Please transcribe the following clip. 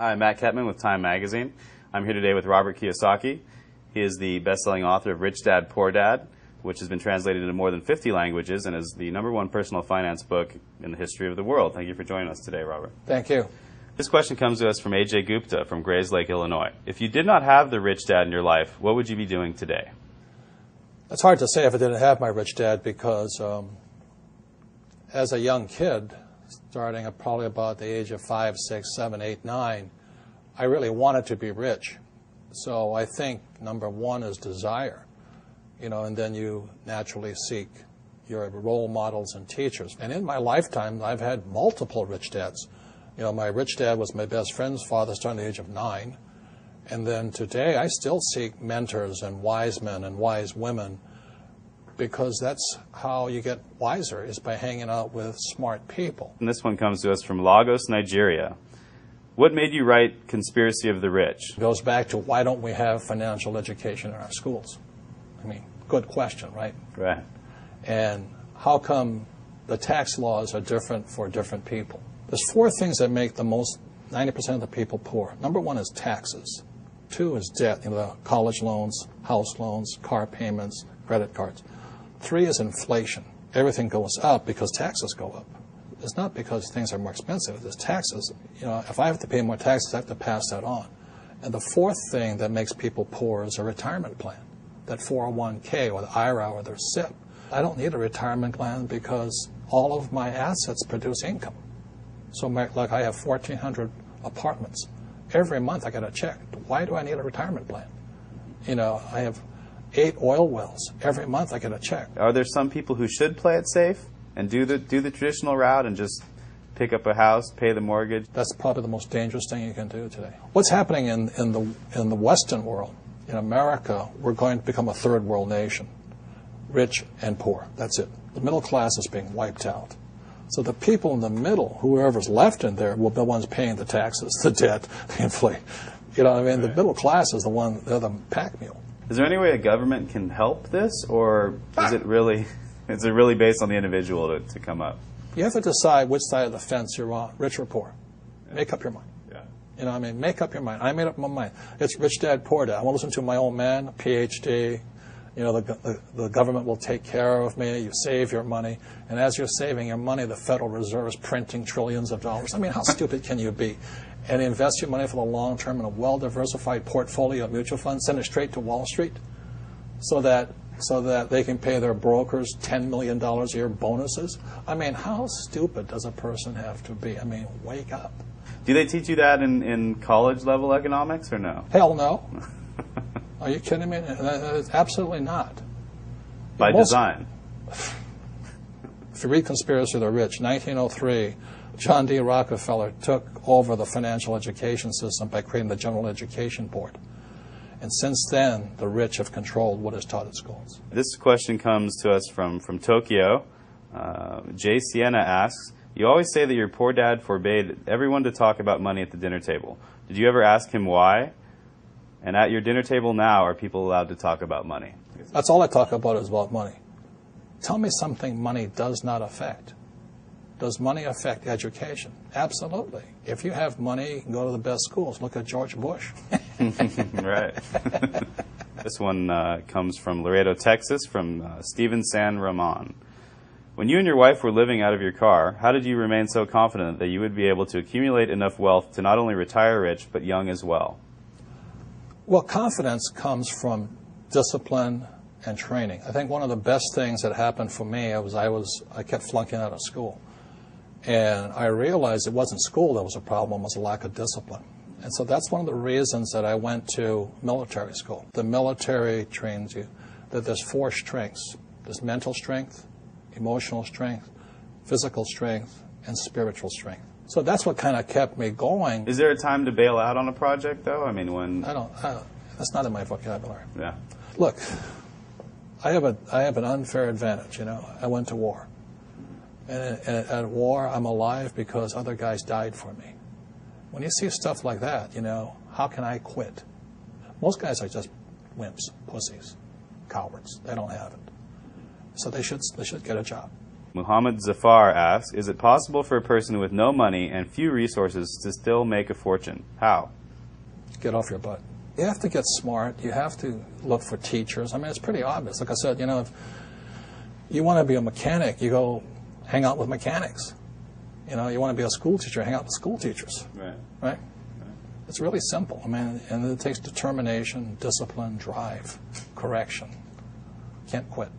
Hi, I'm Matt Ketman with Time Magazine. I'm here today with Robert Kiyosaki. He is the best-selling author of Rich Dad, Poor Dad, which has been translated into more than 50 languages and is the #1 personal finance book in the history of the world. Thank you for joining us today, Robert. Thank you. This question comes to us from A.J. Gupta from Grays Lake, Illinois. If you did not have the rich dad in your life, what would you be doing today? It's hard to say if I didn't have my rich dad because as a young kid, starting at probably about the age of 5, 6, 7, 8, 9, I really wanted to be rich. So I think number one is desire, and then you naturally seek your role models and teachers. And in my lifetime, I've had multiple rich dads. My rich dad was my best friend's father starting at the age of 9. And then today, I still seek mentors and wise men and wise women because that's how you get wiser, is by hanging out with smart people. And this one comes to us from Lagos, Nigeria. What made you write Conspiracy of the Rich? It goes back to why don't we have financial education in our schools? I mean, good question, right? Right. And how come the tax laws are different for different people? There's 4 things that make the most 90% of the people poor. Number 1 is taxes. 2 is debt, the college loans, house loans, car payments, credit cards. 3 is inflation. Everything goes up because taxes go up. It's not because things are more expensive. It's taxes. If I have to pay more taxes, I have to pass that on. And the 4th thing that makes people poor is a retirement plan, that 401k or the IRA or their SIP. I don't need a retirement plan because all of my assets produce income. So like I have 1,400 apartments. Every month I get a check. Why do I need a retirement plan? I have 8 oil wells. Every month I get a check. Are there some people who should play it safe and do the traditional route and just pick up a house, pay the mortgage? That's probably the most dangerous thing you can do today. What's happening in the Western world, in America, we're going to become a third world nation, rich and poor. That's it. The middle class is being wiped out. So the people in the middle, whoever's left in there, will be the ones paying the taxes, the debt, the inflation. The middle class is they're the pack mule. Is there any way a government can help this, or is it really based on the individual to come up? You have to decide which side of the fence you're on, rich or poor. Make up your mind. Yeah. Make up your mind. I made up my mind. It's rich dad, poor dad. I want to listen to my old man, a PhD. The government will take care of me. You save your money. And as you're saving your money, the Federal Reserve is printing trillions of dollars. How stupid can you be? And invest your money for the long term in a well-diversified portfolio of mutual funds. Send it straight to Wall Street so that they can pay their brokers $10 million a year bonuses. How stupid does a person have to be? Wake up. Do they teach you that in college-level economics or no? Hell no. Are you kidding me? Absolutely not. By design. If you read Conspiracy of the Rich, 1903, John D. Rockefeller took over the financial education system by creating the General Education Board. And since then, the rich have controlled what is taught at schools. This question comes to us from Tokyo. Jay Sienna asks, you always say that your poor dad forbade everyone to talk about money at the dinner table. Did you ever ask him why? And at your dinner table now, are people allowed to talk about money? That's all I talk about is about money. Tell me something money does not affect. Does money affect education? Absolutely. If you have money, you can go to the best schools. Look at George Bush. Right. This one comes from Laredo, Texas, from Steven San Ramon. When you and your wife were living out of your car, how did you remain so confident that you would be able to accumulate enough wealth to not only retire rich, but young as well? Well, confidence comes from discipline and training. I think one of the best things that happened for me was I kept flunking out of school. And I realized it wasn't school that was a problem, it was a lack of discipline. And so that's one of the reasons that I went to military school. The military trains you that there's 4 strengths. There's mental strength, emotional strength, physical strength, and spiritual strength. So that's what kind of kept me going. Is there a time to bail out on a project, though? When... That's not in my vocabulary. Yeah. Look, I have an unfair advantage, I went to war. And at war, I'm alive because other guys died for me. When you see stuff like that, how can I quit? Most guys are just wimps, pussies, cowards. They don't have it. So they should get a job. Muhammad Zafar asks, is it possible for a person with no money and few resources to still make a fortune? How? Get off your butt. You have to get smart. You have to look for teachers. I mean, it's pretty obvious. Like I said, if you want to be a mechanic, you go hang out with mechanics. You want to be a school teacher, hang out with school teachers. Right? It's really simple. I mean, and it takes determination, discipline, drive, correction. Can't quit.